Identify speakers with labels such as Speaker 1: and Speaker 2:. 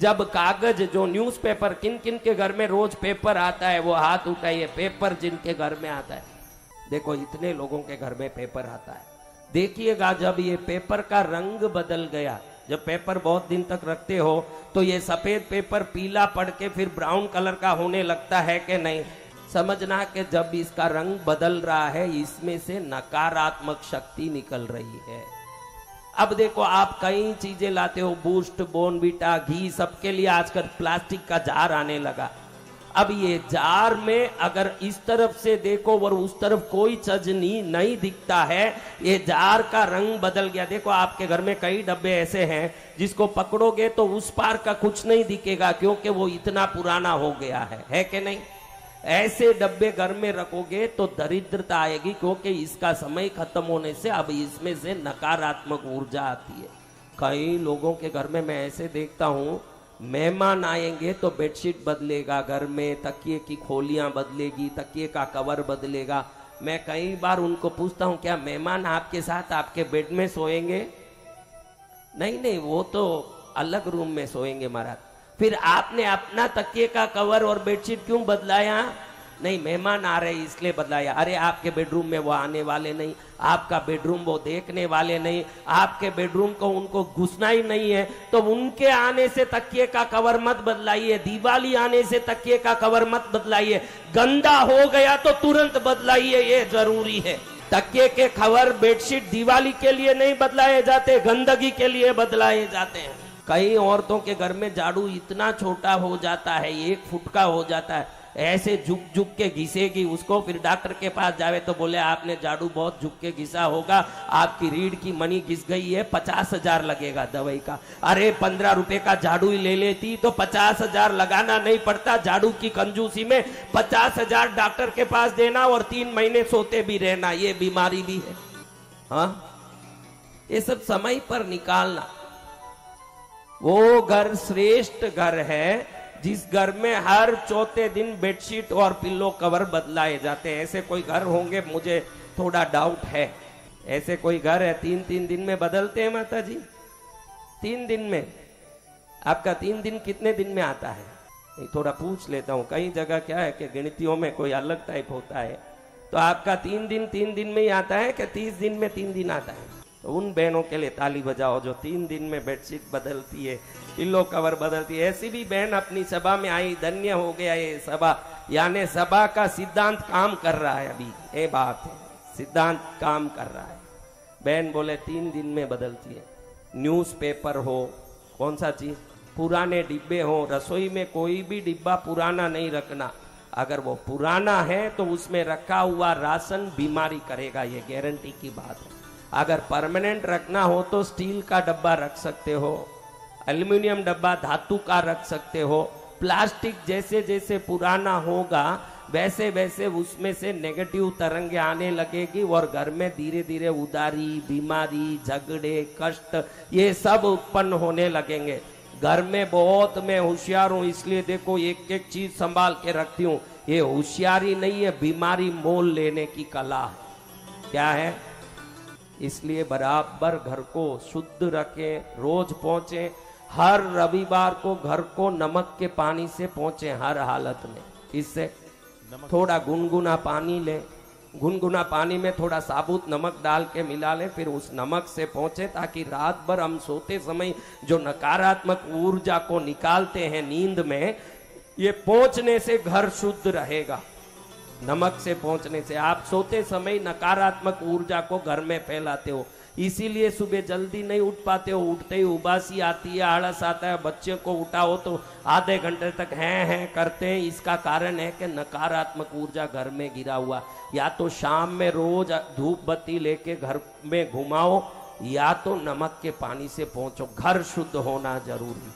Speaker 1: जब कागज जो न्यूज़पेपर, किन किन के घर में रोज पेपर आता है वो हाथ उठाइए। पेपर जिनके घर में आता है, देखो इतने लोगों के घर में पेपर आता है। देखिएगा जब ये पेपर का रंग बदल गया, जब पेपर बहुत दिन तक रखते हो तो ये सफेद पेपर पीला पड़ के फिर ब्राउन कलर का होने लगता है कि नहीं। समझना कि जब इसका रंग बदल रहा है इसमें से नकारात्मक शक्ति निकल रही है। अब देखो आप कई चीजें लाते हो, बूस्ट, बोर्नवीटा, घी, सबके लिए आजकल प्लास्टिक का जार आने लगा। अब ये जार में अगर इस तरफ से देखो और उस तरफ कोई चजनी नहीं दिखता है, ये जार का रंग बदल गया। देखो आपके घर में कई डब्बे ऐसे हैं जिसको पकड़ोगे तो उस पार का कुछ नहीं दिखेगा क्योंकि वो इतना पुराना हो गया है कि नहीं। ऐसे डब्बे घर में रखोगे तो दरिद्रता आएगी क्योंकि इसका समय खत्म होने से अब इसमें से नकारात्मक ऊर्जा आती है। कई लोगों के घर में मैं ऐसे देखता हूं, मेहमान आएंगे तो बेडशीट बदलेगा, घर में तकिए की खोलियां बदलेगी, तकिए का कवर बदलेगा। मैं कई बार उनको पूछता हूं क्या मेहमान आपके साथ आपके बेड में सोएंगे? नहीं नहीं, वो तो अलग रूम में सोएंगे महाराज। फिर आपने अपना तकिए का कवर और बेडशीट क्यों बदलाया? नहीं, मेहमान आ रहे इसलिए बदलाया। अरे आपके बेडरूम में वो आने वाले नहीं, आपका बेडरूम वो देखने वाले नहीं, आपके बेडरूम को उनको घुसना ही नहीं है, तो उनके आने से तकिए का कवर मत बदलाइए। दिवाली आने से तकिए का कवर मत बदलाइए। गंदा हो गया तो तुरंत बदलाइए, ये जरूरी है। तकिए के कवर, बेडशीट दिवाली के लिए नहीं बदलाए जाते, गंदगी के लिए बदलाए जाते हैं। कई औरतों के घर में झाड़ू इतना छोटा हो जाता है, 1 फुट का हो जाता है, ऐसे झुक झुक के घिसेगी उसको। फिर डॉक्टर के पास जावे तो बोले आपने झाड़ू बहुत झुक के घिसा होगा, आपकी रीढ़ की मणि घिस गई है, 50,000 लगेगा दवाई का। अरे 15 रुपए का झाड़ू ही ले लेती तो 50,000 लगाना नहीं पड़ता। झाड़ू की कंजूसी में 50,000 डॉक्टर के पास देना और 3 महीने सोते भी रहना, ये बीमारी भी है। हाँ, ये सब समय पर निकालना। वो घर श्रेष्ठ घर है जिस घर में हर चौथे दिन बेडशीट और पिल्लो कवर बदलाए जाते हैं। ऐसे कोई घर होंगे, मुझे थोड़ा डाउट है। ऐसे कोई घर है 3-3 दिन में बदलते हैं माता जी? 3 दिन में? आपका 3 दिन कितने दिन में आता है? नहीं, थोड़ा पूछ लेता हूँ। कई जगह क्या है कि गिनतियों में कोई अलग टाइप होता है, तो आपका 3 दिन में ही आता है कि 30 दिन में 3 दिन आता है? तो उन बहनों के लिए ताली बजाओ जो 3 दिन में बेडशीट बदलती है, पिल्लो कवर बदलती है। ऐसी भी बहन अपनी सभा में आई, धन्य हो गया ये सभा। यानी सभा का सिद्धांत काम कर रहा है। अभी ये बात है, सिद्धांत काम कर रहा है। बहन बोले 3 दिन में बदलती है। न्यूज़पेपर हो, कौन सा चीज, पुराने डिब्बे हो, रसोई में कोई भी डिब्बा पुराना नहीं रखना। अगर वो पुराना है तो उसमें रखा हुआ राशन बीमारी करेगा, ये गारंटी की बात है। अगर परमानेंट रखना हो तो स्टील का डब्बा रख सकते हो, एल्युमिनियम डब्बा धातु का रख सकते हो। प्लास्टिक जैसे जैसे पुराना होगा वैसे वैसे उसमें से नेगेटिव तरंगे आने लगेगी और घर में धीरे धीरे उदारी, बीमारी, झगड़े, कष्ट, ये सब उत्पन्न होने लगेंगे। घर में बहुत मैं होशियार हूँ, इसलिए देखो एक एक चीज संभाल के रखती हूँ। ये होशियारी नहीं है, बीमारी मोल लेने की कला है। क्या है? इसलिए बराबर घर को शुद्ध रखें, रोज पहुंचे। हर रविवार को घर को नमक के पानी से पहुंचे हर हालत में। इससे थोड़ा गुनगुना पानी लें, गुनगुना पानी में थोड़ा साबुत नमक डाल के मिला लें, फिर उस नमक से पहुंचे ताकि रात भर हम सोते समय जो नकारात्मक ऊर्जा को निकालते हैं नींद में, ये पहुंचने से घर शुद्ध रहेगा। नमक से पहुंचने से आप सोते समय नकारात्मक ऊर्जा को घर में फैलाते हो, इसीलिए सुबह जल्दी नहीं उठ पाते हो। उठते ही उबासी आती है, आलस आता है। बच्चे को उठाओ तो आधे घंटे तक हैं करते हैं। इसका कारण है कि नकारात्मक ऊर्जा घर में गिरा हुआ। या तो शाम में रोज धूप बत्ती लेके घर में घुमाओ, या तो नमक के पानी से पहुंचो। घर शुद्ध होना जरूरी।